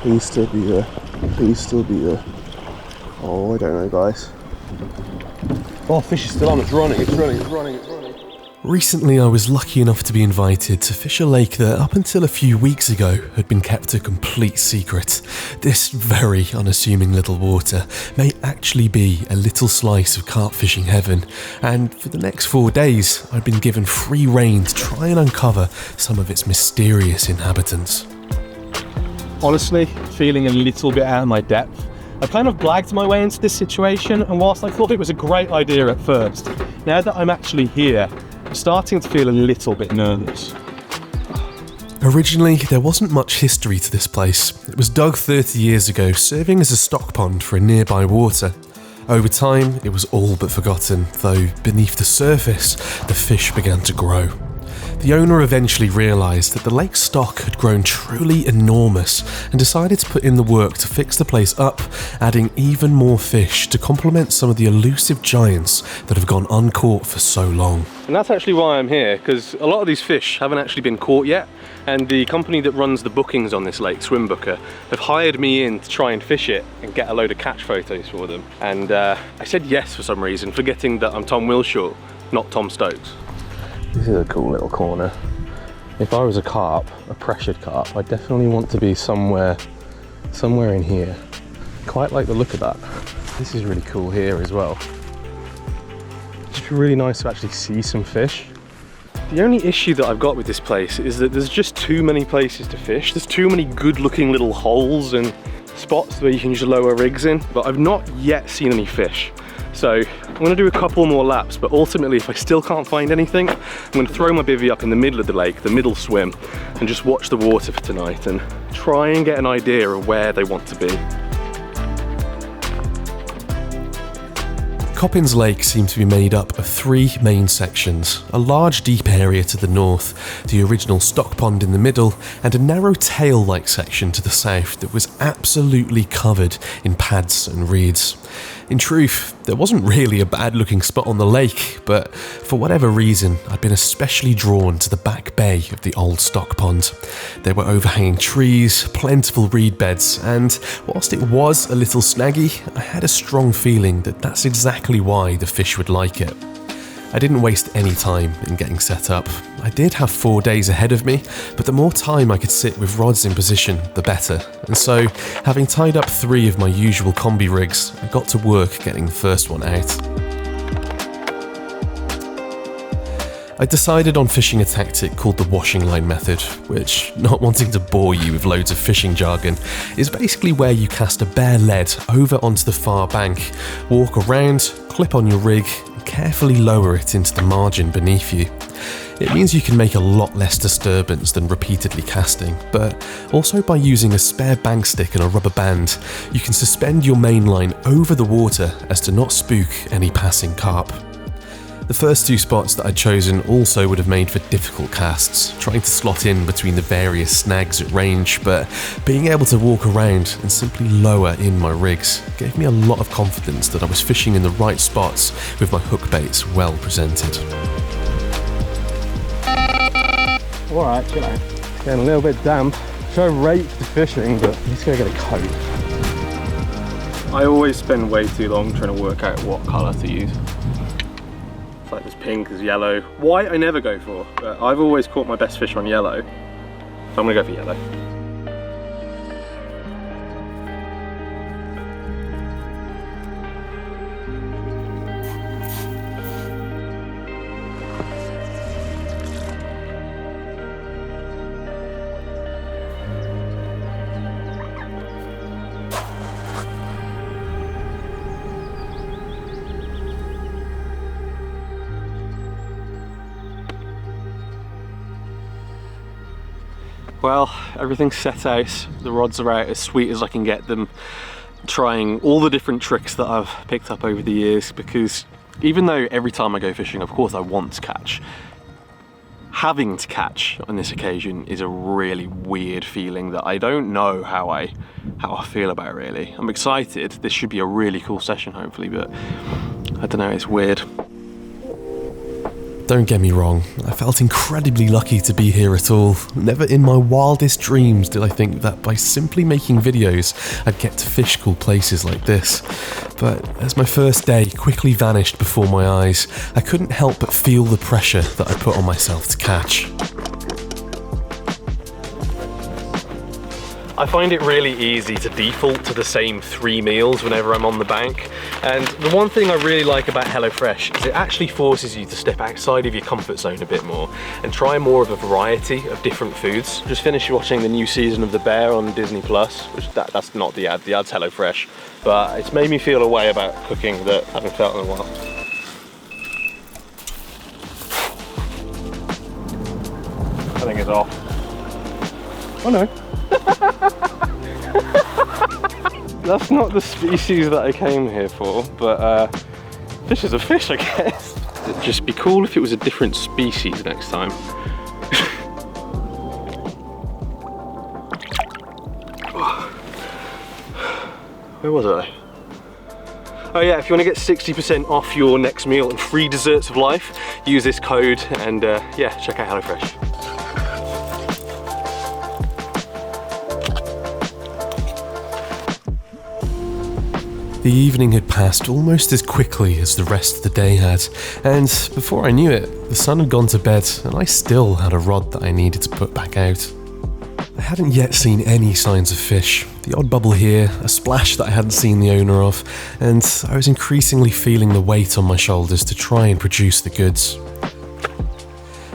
Please still be there. Please still be there. Oh, I don't know, guys. Oh, fish is still on. It's running. Recently, I was lucky enough to be invited to fish a lake that up until a few weeks ago had been kept a complete secret. This very unassuming little water may actually be a little slice of carp fishing heaven, and for the next 4 days, I'd been given free rein to try and uncover some of its mysterious inhabitants. Honestly, feeling a little bit out of my depth. I kind of blagged my way into this situation, and whilst I thought it was a great idea at first, now that I'm actually here, I'm starting to feel a little bit nervous. Originally, there wasn't much history to this place. It was dug 30 years ago, serving as a stock pond for a nearby water. Over time, it was all but forgotten, though beneath the surface, the fish began to grow. The owner eventually realised that the lake's stock had grown truly enormous and decided to put in the work to fix the place up, adding even more fish to complement some of the elusive giants that have gone uncaught for so long. And that's actually why I'm here, because a lot of these fish haven't actually been caught yet, and the company that runs the bookings on this lake, Swim Booker, have hired me in to try and fish it and get a load of catch photos for them. And I said yes for some reason, forgetting that I'm Tom Wilshaw, not Tom Stokes. This is a cool little corner. If I was a carp, a pressured carp, I'd definitely want to be somewhere in here. Quite like the look of that. This is really cool here as well. It's really nice to actually see some fish. The only issue that I've got with this place is that there's just too many places to fish. There's too many good looking little holes and spots where you can just lower rigs in, but I've not yet seen any fish. So I'm going to do a couple more laps, but ultimately if I still can't find anything, I'm going to throw my bivvy up in the middle of the lake, the middle swim, and just watch the water for tonight and try and get an idea of where they want to be. Coppins Lake seemed to be made up of 3 main sections: a large deep area to the north, the original stock pond in the middle, and a narrow tail-like section to the south that was absolutely covered in pads and reeds. In truth, there wasn't really a bad-looking spot on the lake, but for whatever reason, I'd been especially drawn to the back bay of the old stock pond. There were overhanging trees, plentiful reed beds, and whilst it was a little snaggy, I had a strong feeling that that's exactly why the fish would like it. I didn't waste any time in getting set up. I did have 4 days ahead of me, but the more time I could sit with rods in position, the better. And so, having tied up 3 of my usual combi rigs, I got to work getting the first one out. I decided on fishing a tactic called the washing line method, which, not wanting to bore you with loads of fishing jargon, is basically where you cast a bare lead over onto the far bank, walk around, clip on your rig, and carefully lower it into the margin beneath you. It means you can make a lot less disturbance than repeatedly casting, but also by using a spare bank stick and a rubber band, you can suspend your main line over the water as to not spook any passing carp. The first 2 spots that I'd chosen also would have made for difficult casts, trying to slot in between the various snags at range, but being able to walk around and simply lower in my rigs gave me a lot of confidence that I was fishing in the right spots with my hook baits well presented. Alright, chill out. Getting a little bit damp. Should have raked the fishing, but I'm just going to get a coat. I always spend way too long trying to work out what colour to use. It's like there's pink, there's yellow. White I never go for, but I've always caught my best fish on yellow. So I'm going to go for yellow. Well, everything's set out, the rods are out as sweet as I can get them, trying all the different tricks that I've picked up over the years, because even though every time I go fishing, of course I want to catch, having to catch on this occasion is a really weird feeling that I don't know how I feel about really. I'm excited, this should be a really cool session hopefully, but I don't know, it's weird. Don't get me wrong, I felt incredibly lucky to be here at all. Never in my wildest dreams did I think that by simply making videos I'd get to fish cool places like this. But as my first day quickly vanished before my eyes, I couldn't help but feel the pressure that I put on myself to catch. I find it really easy to default to the same 3 meals whenever I'm on the bank. And the one thing I really like about HelloFresh is it actually forces you to step outside of your comfort zone a bit more and try more of a variety of different foods. Just finished watching the new season of The Bear on Disney+, which that's not the ad's HelloFresh, but it's made me feel a way about cooking that I haven't felt in a while. I think it's off. Oh no. That's not the species that I came here for, but fish is a fish, I guess. It'd just be cool if it was a different species next time. Where was I? Oh yeah, if you want to get 60% off your next meal and free desserts of life, use this code and yeah, check out HelloFresh. The evening had passed almost as quickly as the rest of the day had, and before I knew it, the sun had gone to bed and I still had a rod that I needed to put back out. I hadn't yet seen any signs of fish, the odd bubble here, a splash that I hadn't seen the owner of, and I was increasingly feeling the weight on my shoulders to try and produce the goods.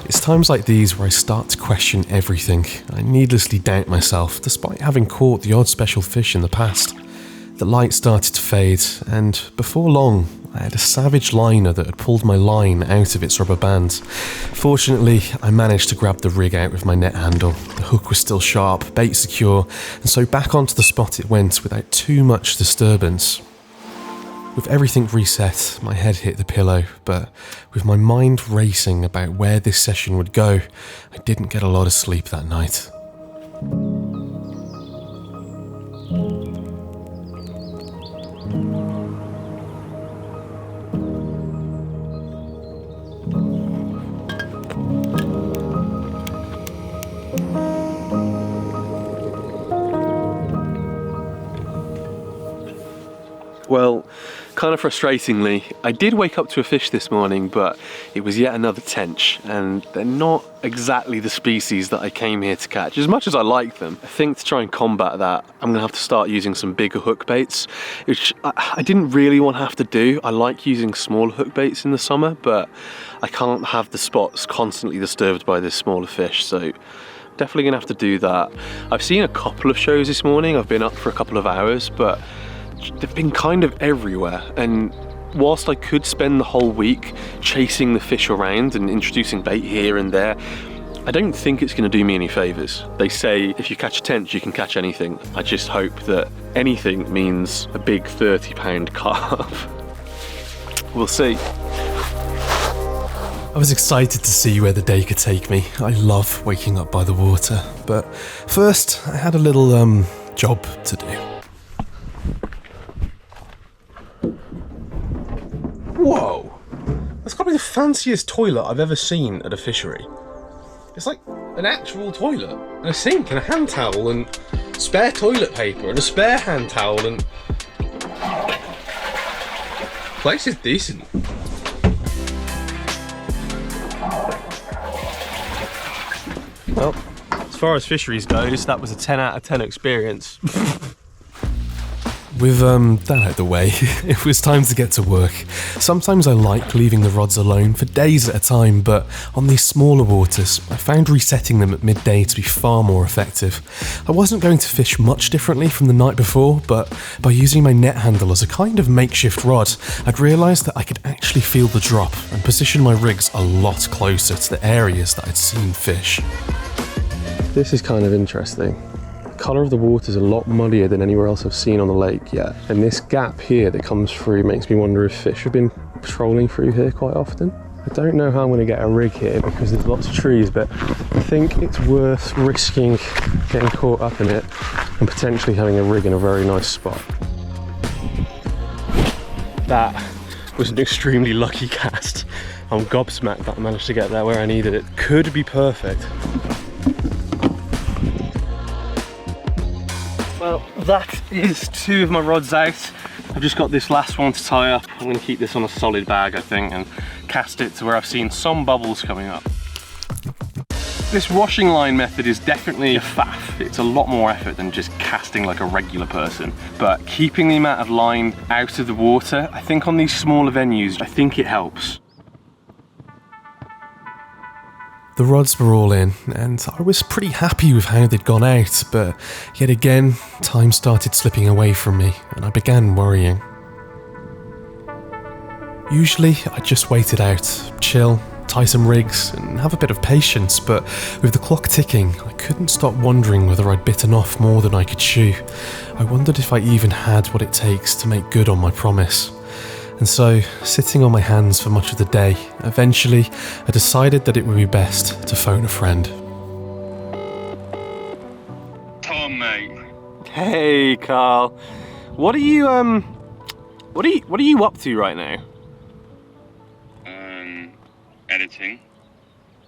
It's times like these where I start to question everything. I needlessly doubt myself, despite having caught the odd special fish in the past. The light started to fade, and before long, I had a savage liner that had pulled my line out of its rubber band. Fortunately, I managed to grab the rig out with my net handle. The hook was still sharp, bait secure, and so back onto the spot it went without too much disturbance. With everything reset, my head hit the pillow, but with my mind racing about where this session would go, I didn't get a lot of sleep that night. Well, kind of frustratingly, I did wake up to a fish this morning, but it was yet another tench, and they're not exactly the species that I came here to catch, as much as I like them. I think to try and combat that, I'm gonna have to start using some bigger hook baits, which I didn't really want to have to do. I like using small hook baits in the summer, but I can't have the spots constantly disturbed by this smaller fish, so definitely gonna have to do that. I've seen a couple of shows this morning. I've been up for a couple of hours, but they've been kind of everywhere, and whilst I could spend the whole week chasing the fish around and introducing bait here and there, I don't think it's going to do me any favours. They say if you catch a tench you can catch anything. I just hope that anything means a big 30-pound carp. We'll see. I was excited to see where the day could take me. I love waking up by the water, but first I had a little job to do. Whoa! That's got to be the fanciest toilet I've ever seen at a fishery. It's like an actual toilet, and a sink, and a hand towel, and spare toilet paper, and a spare hand towel, and... place is decent. Well, as far as fisheries goes, that was a 10 out of 10 experience. With that out of the way, it was time to get to work. Sometimes I like leaving the rods alone for days at a time, but on these smaller waters, I found resetting them at midday to be far more effective. I wasn't going to fish much differently from the night before, but by using my net handle as a kind of makeshift rod, I'd realised that I could actually feel the drop and position my rigs a lot closer to the areas that I'd seen fish. This is kind of interesting. The colour of the water is a lot muddier than anywhere else I've seen on the lake yet. And this gap here that comes through makes me wonder if fish have been patrolling through here quite often. I don't know how I'm going to get a rig here because there's lots of trees, but I think it's worth risking getting caught up in it and potentially having a rig in a very nice spot. That was an extremely lucky cast. I'm gobsmacked that I managed to get there where I needed it. Could be perfect. Well, that is 2 of my rods out. I've just got this last one to tie up. I'm going to keep this on a solid bag, I think, and cast it to where I've seen some bubbles coming up. This washing line method is definitely a faff. It's a lot more effort than just casting like a regular person. But keeping the amount of line out of the water, I think on these smaller venues, I think it helps. The rods were all in, and I was pretty happy with how they'd gone out, but yet again, time started slipping away from me, and I began worrying. Usually, I just waited out, chill, tie some rigs, and have a bit of patience, but with the clock ticking, I couldn't stop wondering whether I'd bitten off more than I could chew. I wondered if I even had what it takes to make good on my promise. And so, sitting on my hands for much of the day, eventually I decided that it would be best to phone a friend. Tom, mate. Hey, Carl. What are you up to right now? Editing.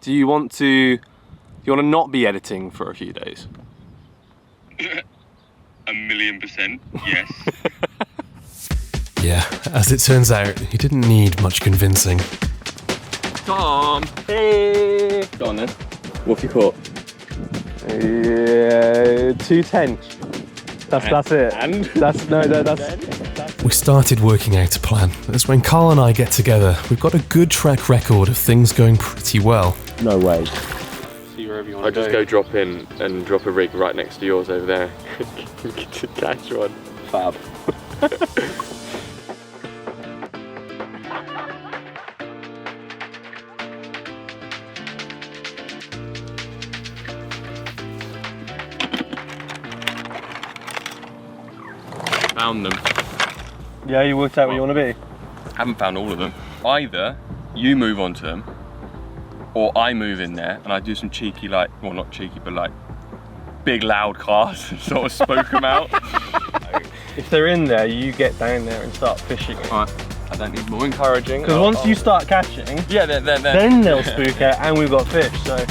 Do you want to not be editing for a few days? 1,000,000%, yes. Yeah, as it turns out, he didn't need much convincing. Tom! Hey! Go on then. What have you caught? 210. That's it. And? That's. We started working out a plan, as when Carl and I get together, we've got a good track record of things going pretty well. No way. See wherever you I want to just go drop in and drop a rig right next to yours over there. To catch one. Fab. Found them. Yeah, you worked out where you want to be? Haven't found all of them. Either you move on to them, or I move in there and I do some cheeky, like, well, not cheeky, but like big loud casts and sort of spook them out. If they're in there, you get down there and start fishing. Right. I don't need more encouraging. Because once you start catching, yeah, then they'll spook out, and we've got fish. So.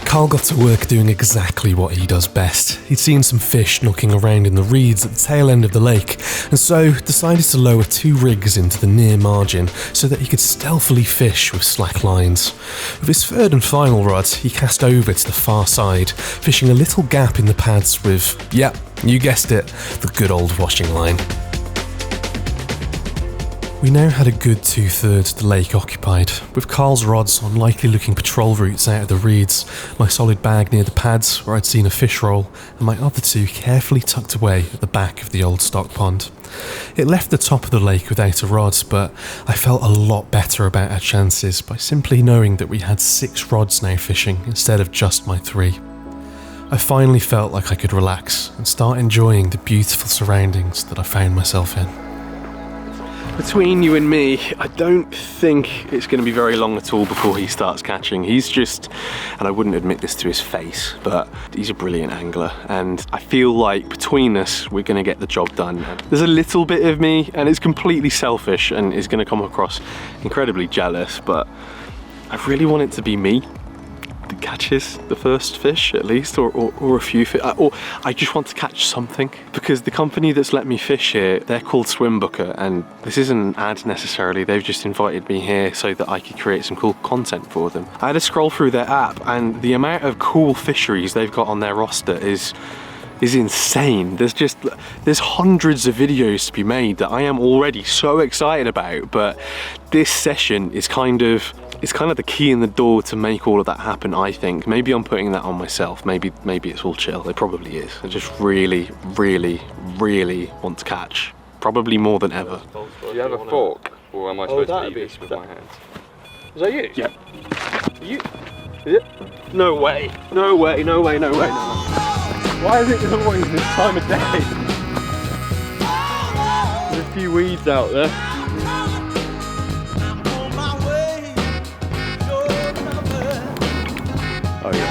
Carl got to work doing exactly what he does best. He'd seen some fish knocking around in the reeds at the tail end of the lake, and so decided to lower 2 rigs into the near margin so that he could stealthily fish with slack lines. With his third and final rod, he cast over to the far side, fishing a little gap in the pads with, yep, you guessed it, the good old washing line. We now had a good 2/3 of the lake occupied, with Carl's rods on likely looking patrol routes out of the reeds, my solid bag near the pads where I'd seen a fish roll, and my other 2 carefully tucked away at the back of the old stock pond. It left the top of the lake without a rod, but I felt a lot better about our chances by simply knowing that we had 6 rods now fishing instead of just my 3. I finally felt like I could relax and start enjoying the beautiful surroundings that I found myself in. Between you and me, I don't think it's going to be very long at all before he starts catching. He's just, and I wouldn't admit this to his face, but he's a brilliant angler, and I feel like between us we're going to get the job done. There's a little bit of me, and it's completely selfish and is going to come across incredibly jealous, but I really want it to be me that catches the first fish, at least, or a few fish, or I just want to catch something, because the company that's let me fish here, they're called Swimbooker, and this isn't an ad necessarily, they've just invited me here so that I could create some cool content for them. I had to scroll through their app, and the amount of cool fisheries they've got on their roster is insane. There's hundreds of videos to be made that I am already so excited about, but this session is kind of the key in the door to make all of that happen, I think. Maybe I'm putting that on myself. Maybe it's all chill. It probably is. I just really, really, really want to catch. Probably more than ever. Do you have a fork, or am I supposed to eat this with my hands? Is that you? Yeah. You? Is it? No way. No way, no way, no way, no way. Why is it always this time of day? There's a few weeds out there. Oh yeah.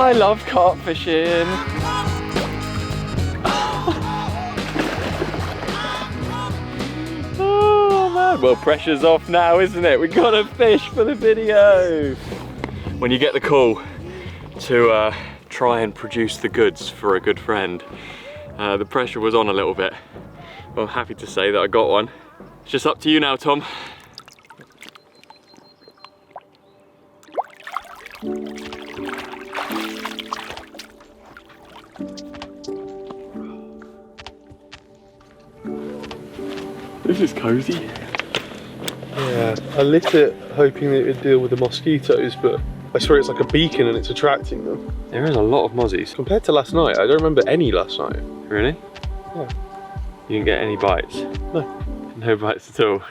I love carp fishing. Oh man, well pressure's off now, isn't it? We gotta fish for the video. When you get the call to try and produce the goods for a good friend, the pressure was on a little bit. Well, I'm happy to say that I got one. It's just up to you now, Tom. This is cozy. Yeah, I lit it hoping that it would deal with the mosquitoes, but I swear it's like a beacon and it's attracting them. There is a lot of mozzies. Compared to last night, I don't remember any last night. Really? Yeah. You didn't get any bites? No. No bites at all.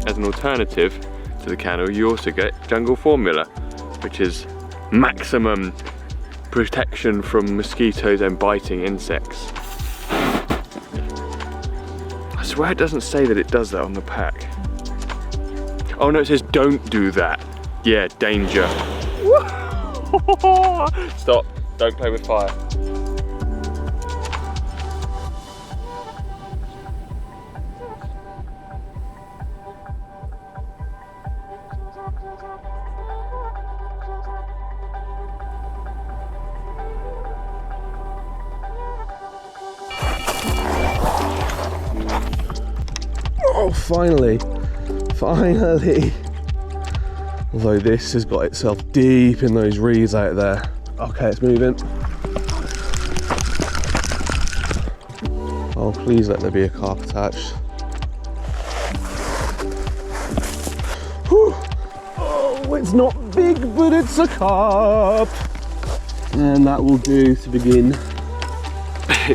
As an alternative to the candle, you also get Jungle Formula, which is maximum protection from mosquitoes and biting insects. I swear it doesn't say that it does that on the pack. Oh no, it says don't do that. Yeah, danger. Stop, don't play with fire. Oh, finally. Finally. Although this has got itself deep in those reeds out there. Okay, it's moving. Oh, please let there be a carp attached. Whew. Oh, it's not big, but it's a carp. And that will do to begin.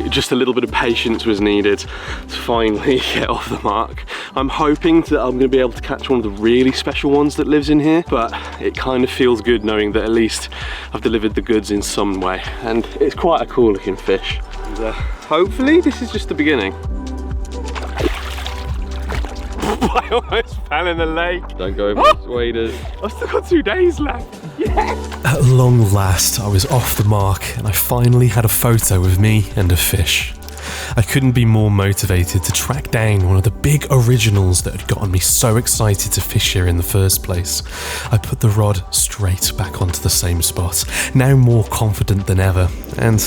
Just a little bit of patience was needed to finally get off the mark. I'm hoping that I'm going to be able to catch one of the really special ones that lives in here, but it kind of feels good knowing that at least I've delivered the goods in some way. And it's quite a cool looking fish. And, hopefully this is just the beginning. I almost fell in the lake. Don't go over the waders. I've still got 2 days left. Yes! At long last, I was off the mark and I finally had a photo of me and a fish. I couldn't be more motivated to track down one of the big originals that had gotten me so excited to fish here in the first place. I put the rod straight back onto the same spot, now more confident than ever, and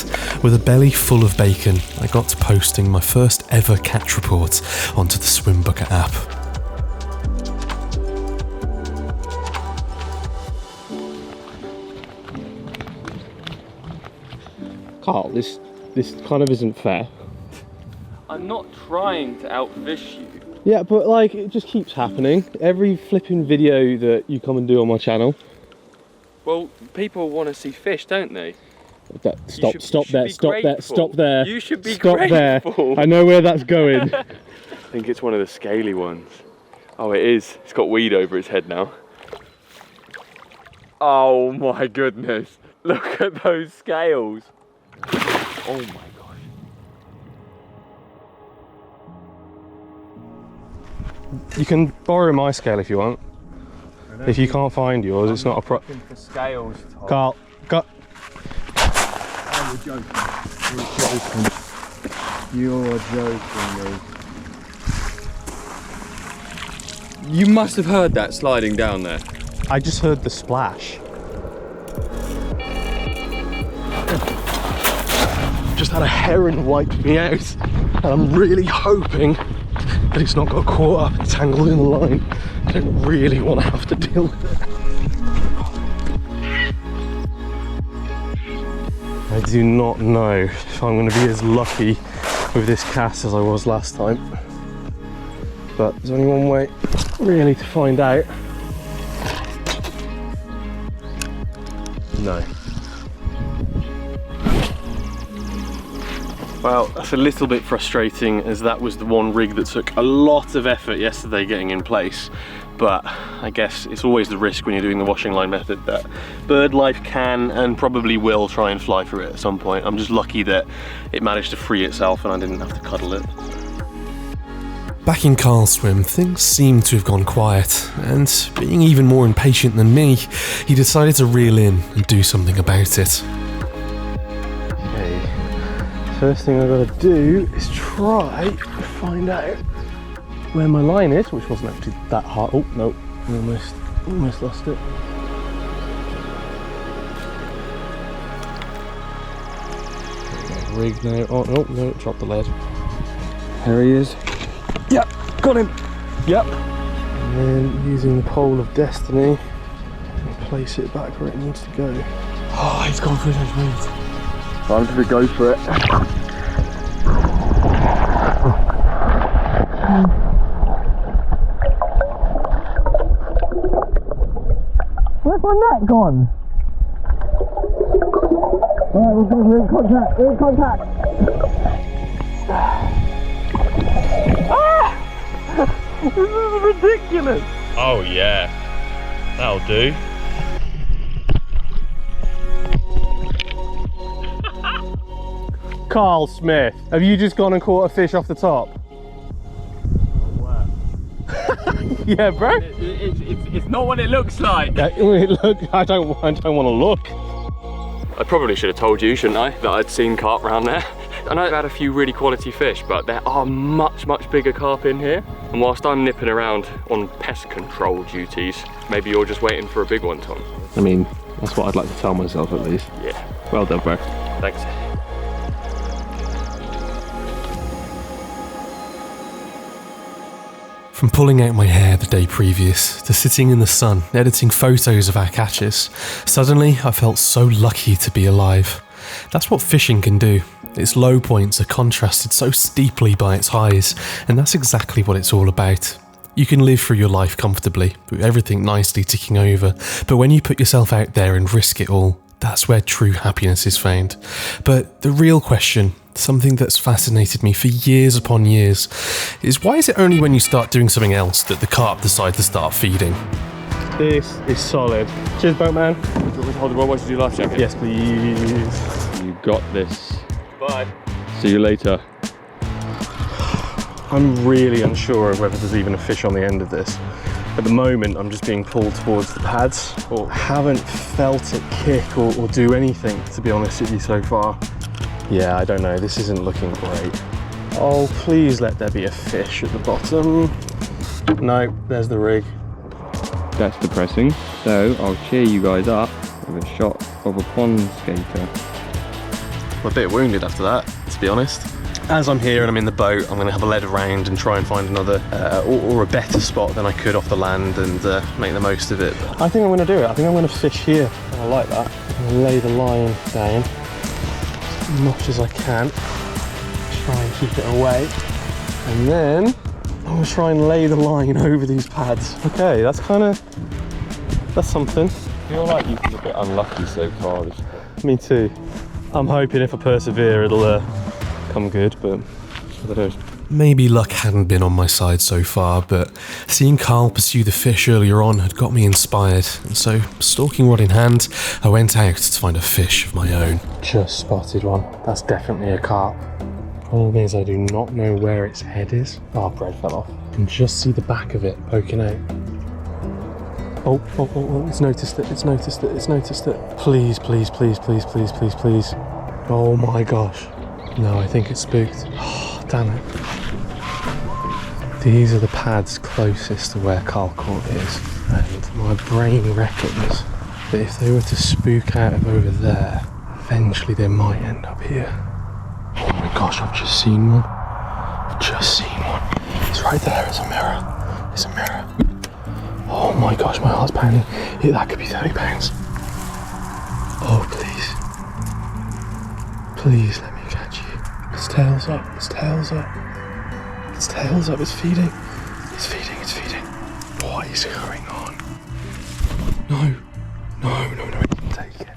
with a belly full of bacon, I got to posting my first ever catch report onto the Swim Bucket app. Carl, this kind of isn't fair. I'm not trying to outfish you. Yeah, but like, it just keeps happening. Every flipping video that you come and do on my channel. Well, people want to see fish, don't they? Stop there. You should be Stop grateful. there. I know where that's going. I think it's one of the scaly ones. Oh, it is. It's got weed over its head now. Oh my goodness. Look at those scales. Oh my gosh. You can borrow my scale if you want. If you can't find yours, it's not a problem. For scales, Tom. Carl, Oh, you're joking. You're joking, Luke. You must have heard that sliding down there. I just heard the splash. Just had a heron wipe me out, and I'm really hoping that it's not got caught up and tangled in the line. I don't really want to have to deal with it. I do not know if I'm going to be as lucky with this cast as I was last time, but there's only one way really to find out. No. Well, that's a little bit frustrating, as that was the one rig that took a lot of effort yesterday getting in place. But I guess it's always the risk when you're doing the washing line method that bird life can and probably will try and fly through it at some point. I'm just lucky that it managed to free itself and I didn't have to cuddle it. Back in Carl's swim, things seemed to have gone quiet, and being even more impatient than me, he decided to reel in and do something about it. Okay, first thing I've got to do is try to find out where my line is, which wasn't actually that hard. Oh no, almost lost it. Rig now. Oh no, dropped the lead. There he is. Yep, got him. Yep. And then using the pole of destiny, place it back where it needs to go. Oh, he's gone for his edge, mate. Time to go for it. Where's my net gone? Alright, we're in contact, we're in contact. This is ridiculous. Oh yeah, that'll do. Carl Smith, have you just gone and caught a fish off the top? Yeah, bro. It's not what it looks like. Look, I don't want to look. I probably should have told you, shouldn't I, that I'd seen carp around there. I know I've had a few really quality fish, but there are much bigger carp in here. And whilst I'm nipping around on pest control duties, maybe you're just waiting for a big one, Tom. I mean, that's what I'd like to tell myself at least. Yeah. Well done, bro. Thanks. From pulling out my hair the day previous to sitting in the sun editing photos of our catches, suddenly I felt so lucky to be alive. That's what fishing can do. Its low points are contrasted so steeply by its highs, and that's exactly what it's all about. You can live through your life comfortably, with everything nicely ticking over, but when you put yourself out there and risk it all, that's where true happiness is found. But the real question, something that's fascinated me for years upon years, is why is it only when you start doing something else that the carp decide to start feeding? This is solid. Cheers, boatman. Hold the rod, do you life jacket? Yes, please. You got this. Bye. See you later. I'm really unsure of whether there's even a fish on the end of this. At the moment, I'm just being pulled towards the pads. I haven't felt it kick or do anything, to be honest with you, so far. Yeah, I don't know, this isn't looking great. Oh, please let there be a fish at the bottom. No, there's the rig. That's depressing. So I'll cheer you guys up with a shot of a pond skater. I'm a bit wounded after that, to be honest. As I'm here and I'm in the boat, I'm going to have a lead around and try and find another or a better spot than I could off the land and make the most of it. I think I'm going to do it. I think I'm going to fish here. I like that. I'm going to lay the line down as much as I can. Try and keep it away. And then I'm going to try and lay the line over these pads. Okay, that's something. I feel like you've been a bit unlucky so far. Me too. I'm hoping if I persevere it'll come good, but I don't know. Maybe luck hadn't been on my side so far, but seeing Carl pursue the fish earlier on had got me inspired, and so, stalking rod in hand, I went out to find a fish of my own. Just spotted one. That's definitely a carp. Problem is I do not know where its head is. Oh, bread fell off. I can just see the back of it poking out. Oh, it's noticed it, it's noticed it, it's noticed it. Please, please, please, please, please, please, please. Oh my gosh. No, I think it's spooked. Oh, damn it. These are the pads closest to where Carl Court is. And my brain reckons that if they were to spook out of over there, eventually they might end up here. Oh my gosh, I've just seen one. I've just seen one. It's right there, it's a mirror. It's a mirror. Oh my gosh, my heart's pounding. Yeah, that could be 30 pounds. Oh, please. Please let me catch you. Its tail's up, its tail's up. Its tail's up, it's feeding. It's feeding, it's feeding. What is going on? No, take it.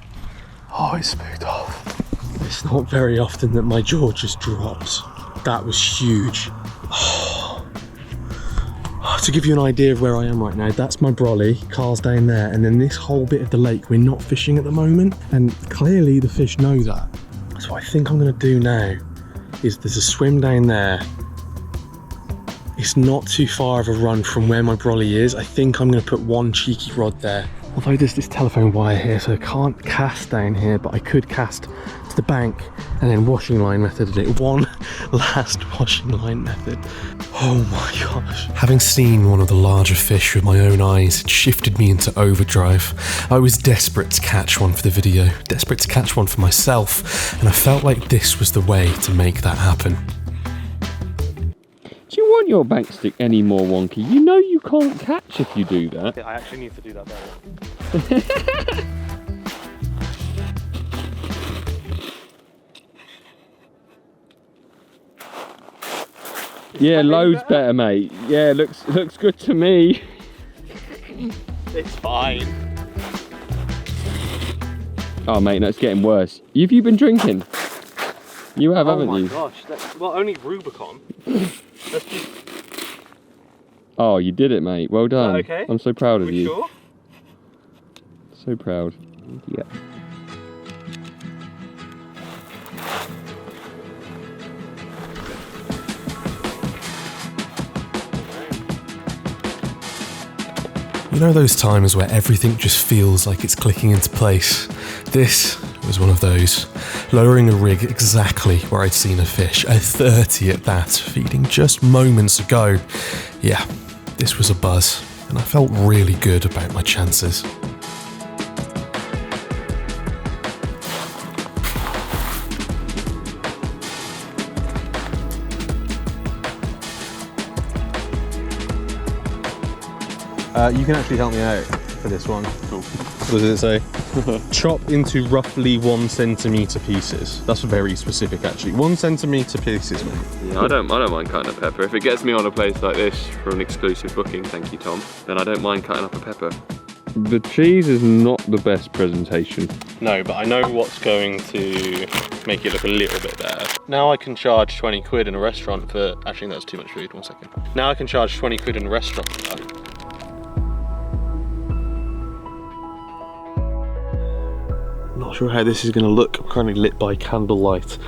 Oh, it's spooked off. It's not very often that my jaw just drops. That was huge. To give you an idea of where I am right now, that's my brolly, Carl's down there, and then this whole bit of the lake, we're not fishing at the moment, and clearly the fish know that. So what I think I'm going to do now is there's a swim down there. It's not too far of a run from where my brolly is. I think I'm going to put one cheeky rod there. Although there's this telephone wire here, so I can't cast down here, but I could cast to the bank and then washing line method it. One last washing line method. Oh my gosh. Having seen one of the larger fish with my own eyes, it shifted me into overdrive. I was desperate to catch one for the video, desperate to catch one for myself, and I felt like this was the way to make that happen. Do you want your bank stick any more wonky? You know you can't catch if you do that. I actually need to do that better. Yeah, loads better, mate. Yeah, looks good to me. It's fine. Oh, mate, no, it's getting worse. Have you been drinking? You have, haven't you? Oh my gosh. Well, only Rubicon. Oh, you did it, mate. Well done. Okay? I'm so proud of you. Sure? So proud. Yeah. You know those times where everything just feels like it's clicking into place? This was one of those. Lowering a rig exactly where I'd seen a fish, a 30 at that, feeding just moments ago. Yeah, this was a buzz, and I felt really good about my chances. You can actually help me out for this one. Cool. What does it say? Chop into roughly 1 centimetre pieces. That's very specific, actually. 1 centimetre pieces, mate. Yeah, I don't mind cutting a pepper. If it gets me on a place like this for an exclusive booking, thank you, Tom, then I don't mind cutting up a pepper. The cheese is not the best presentation. No, but I know what's going to make it look a little bit better. Now I can charge 20 quid in a restaurant for... Actually, that's too much food. 1 second. Now I can charge 20 quid in a restaurant for that. Not sure how this is going to look. I'm currently lit by candlelight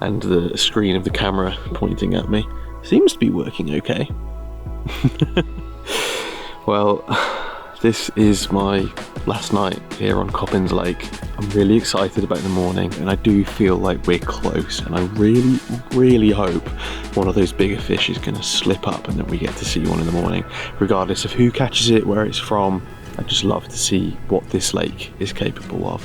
and the screen of the camera pointing at me. Seems to be working okay. Well, this is my last night here on Coppins Lake. I'm really excited about the morning, and I do feel like we're close, and I really, really hope one of those bigger fish is going to slip up and then we get to see one in the morning. Regardless of who catches it, where it's from, I just love to see what this lake is capable of.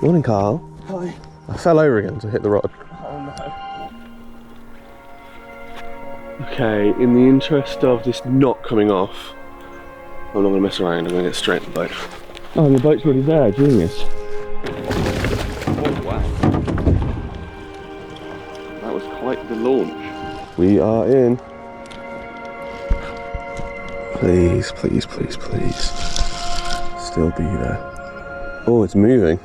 Morning, Carl. Hi. I fell over again to hit the rod. Oh no. Okay, in the interest of this not coming off, I'm not going to mess around, I'm going to get straight in the boat. Oh, and the boat's already there, genius. Oh, wow. That was quite the launch. We are in. Please, please, please, please. Still be there. Oh, it's moving.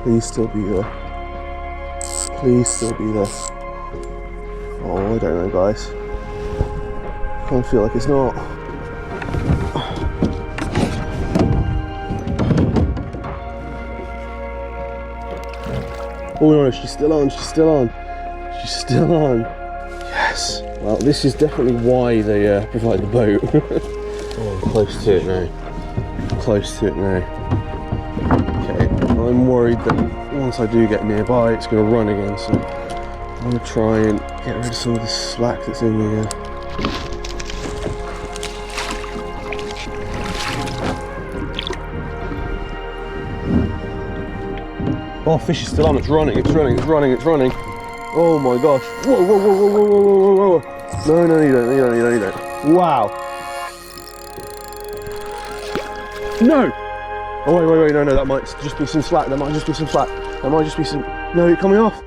Please still be there. Please still be there. Oh, I don't know, guys. I kind of feel like it's not. Oh no, she's still on, she's still on. She's still on. Yes. Well, this is definitely why they provide the boat. Oh, I'm close to it now. Close to it now. Okay, I'm worried that once I do get nearby, it's going to run again, so I'm going to try and get rid of some of the slack that's in the Oh, fish is still on, it's running, it's running, it's running, it's running. Oh my gosh. Whoa, whoa, whoa, whoa, whoa, whoa, whoa, whoa. No, no, you don't, you don't. Wow. No! Oh, wait, no, that might just be some slack. That might just be some slack. That might just be some... No, you're coming off.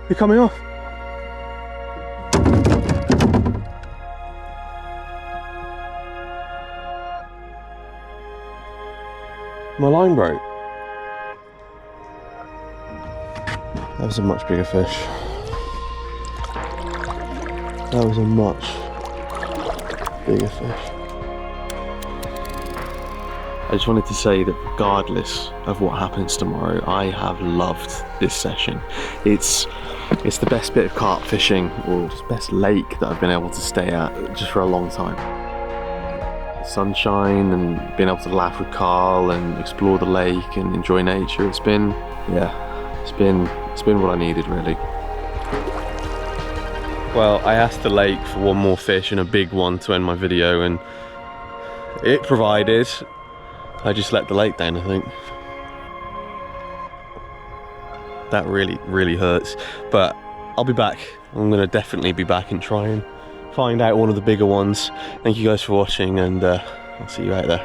You're coming off. My line broke. That was a much bigger fish. That was a much bigger fish. I just wanted to say that regardless of what happens tomorrow, I have loved this session. It's the best bit of carp fishing, or just best lake that I've been able to stay at just for a long time. Sunshine and being able to laugh with Carl and explore the lake and enjoy nature. It's been what I needed, really. Well, I asked the lake for one more fish and a big one to end my video, and it provided. I just let the lake down, I think. That really hurts, but I'll be back. I'm gonna definitely be back and try and find out one of the bigger ones. Thank you guys for watching, and I'll see you out there.